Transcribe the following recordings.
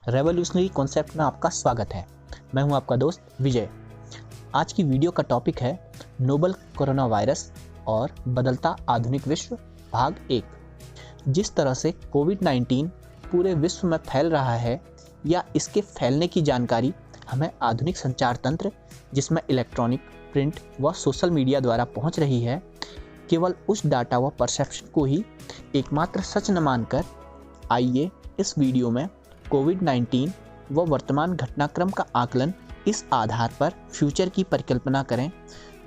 Revolutionary concept में आपका स्वागत है। मैं हूं आपका दोस्त विजय। आज की वीडियो का टॉपिक है नोबल कोरोना वायरस और बदलता आधुनिक विश्व भाग 1। जिस तरह से कोविड-19 पूरे विश्व में फैल रहा है या इसके फैलने की जानकारी हमें आधुनिक संचार तंत्र जिसमें इलेक्ट्रॉनिक, प्रिंट व सोशल मीडिया द्वारा पहुंच रही है, केवल उस डाटा व परसेप्शन को ही एकमात्र सच न मानकर आइए इस वीडियो में कोविड-19 व वर्तमान घटनाक्रम का आकलन इस आधार पर फ्यूचर की परिकल्पना करें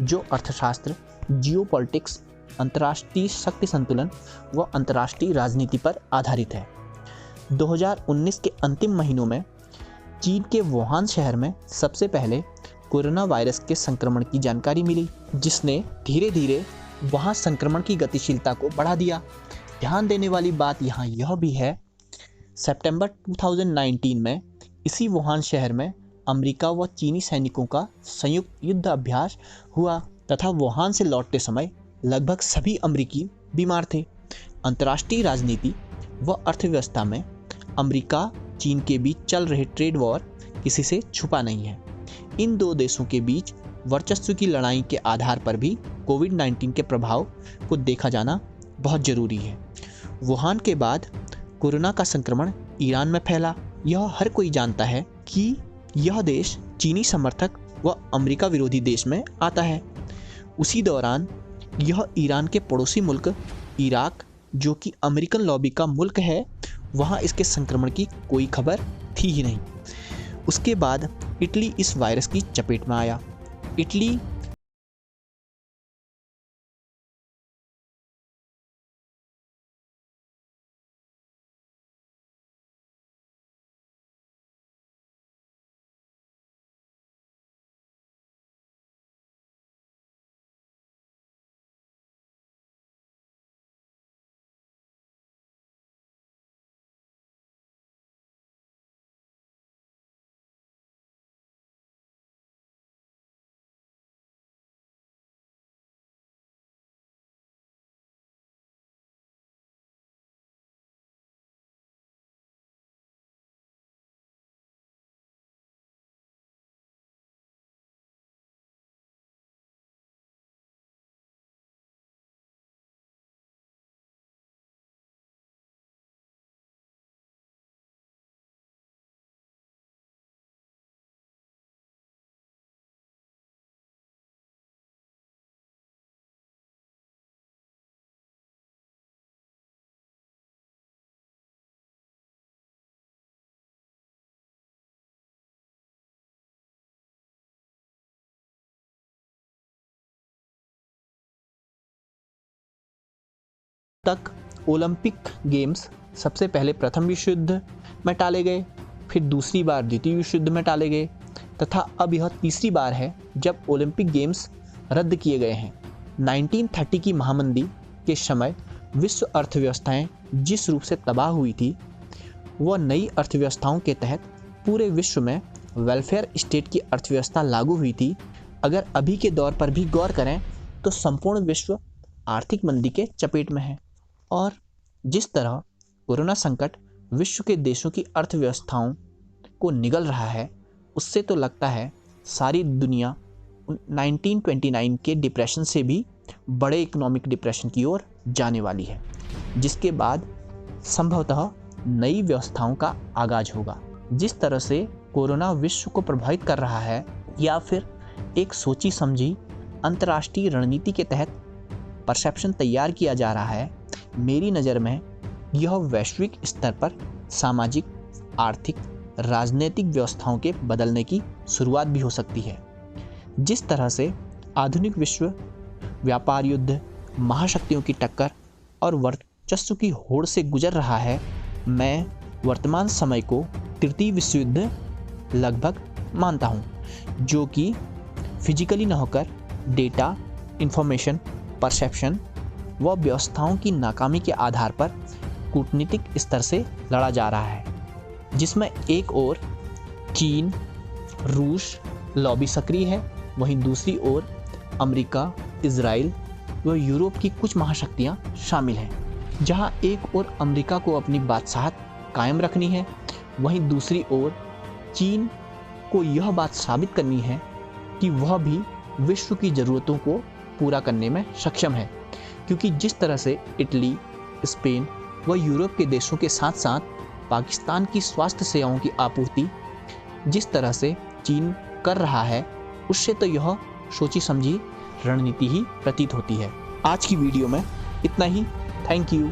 जो अर्थशास्त्र, जियोपॉलिटिक्स, अंतर्राष्ट्रीय शक्ति संतुलन व अंतर्राष्ट्रीय राजनीति पर आधारित है। 2019 के अंतिम महीनों में चीन के वुहान शहर में सबसे पहले कोरोना वायरस के संक्रमण की जानकारी मिली, जिसने धीरे धीरे वहां संक्रमण की गतिशीलता को बढ़ा दिया। ध्यान देने वाली बात यहाँ यह भी है, सितंबर 2019 में इसी वुहान शहर में अमेरिका व चीनी सैनिकों का संयुक्त युद्ध अभ्यास हुआ तथा वुहान से लौटते समय लगभग सभी अमेरिकी बीमार थे। अंतर्राष्ट्रीय राजनीति व अर्थव्यवस्था में अमेरिका चीन के बीच चल रहे ट्रेड वॉर किसी से छुपा नहीं है। इन दो देशों के बीच वर्चस्व की लड़ाई के आधार पर भी कोविड-19 के प्रभाव को देखा जाना बहुत जरूरी है। वुहान के बाद कोरोना का संक्रमण ईरान में फैला। यह हर कोई जानता है कि यह देश चीनी समर्थक व अमेरिका विरोधी देश में आता है। उसी दौरान यह ईरान के पड़ोसी मुल्क इराक, जो कि अमेरिकन लॉबी का मुल्क है, वहाँ इसके संक्रमण की कोई खबर थी ही नहीं। उसके बाद इटली इस वायरस की चपेट में आया। इटली तक ओलंपिक गेम्स सबसे पहले प्रथम विश्व युद्ध में टाले गए, फिर दूसरी बार द्वितीय विश्व युद्ध में टाले गए तथा अब यह तीसरी बार है जब ओलंपिक गेम्स रद्द किए गए हैं। 1930 की महामंदी के समय विश्व अर्थव्यवस्थाएं जिस रूप से तबाह हुई थी, वह नई अर्थव्यवस्थाओं के तहत पूरे विश्व में वेलफेयर स्टेट की अर्थव्यवस्था लागू हुई थी। अगर अभी के दौर पर भी गौर करें तो संपूर्ण विश्व आर्थिक मंदी के चपेट में है। और जिस तरह कोरोना संकट विश्व के देशों की अर्थव्यवस्थाओं को निगल रहा है, उससे तो लगता है सारी दुनिया 1929 के डिप्रेशन से भी बड़े इकोनॉमिक डिप्रेशन की ओर जाने वाली है, जिसके बाद संभवतः नई व्यवस्थाओं का आगाज होगा। जिस तरह से कोरोना विश्व को प्रभावित कर रहा है, या फिर एक सोची समझी अंतर्राष्ट्रीय रणनीति के तहत परसेप्शन तैयार किया जा रहा है, मेरी नज़र में यह वैश्विक स्तर पर सामाजिक, आर्थिक, राजनीतिक व्यवस्थाओं के बदलने की शुरुआत भी हो सकती है। जिस तरह से आधुनिक विश्व व्यापार युद्ध, महाशक्तियों की टक्कर और वर्चस्व की होड़ से गुजर रहा है, मैं वर्तमान समय को तृतीय विश्व युद्ध लगभग मानता हूँ, जो कि फिजिकली न होकर डेटा, इंफॉर्मेशन, परसेप्शन व व्यवस्थाओं की नाकामी के आधार पर कूटनीतिक स्तर से लड़ा जा रहा है, जिसमें एक ओर चीन, रूस लॉबी सक्रिय है, वहीं दूसरी ओर अमेरिका, इजराइल व यूरोप की कुछ महाशक्तियां शामिल हैं। जहां एक ओर अमेरिका को अपनी बादशाहत कायम रखनी है, वहीं दूसरी ओर चीन को यह बात साबित करनी है कि वह भी विश्व की ज़रूरतों को पूरा करने में सक्षम है, क्योंकि जिस तरह से इटली, स्पेन व यूरोप के देशों के साथ साथ पाकिस्तान की स्वास्थ्य सेवाओं की आपूर्ति जिस तरह से चीन कर रहा है, उससे तो यह सोची समझी रणनीति ही प्रतीत होती है। आज की वीडियो में इतना ही। Thank you.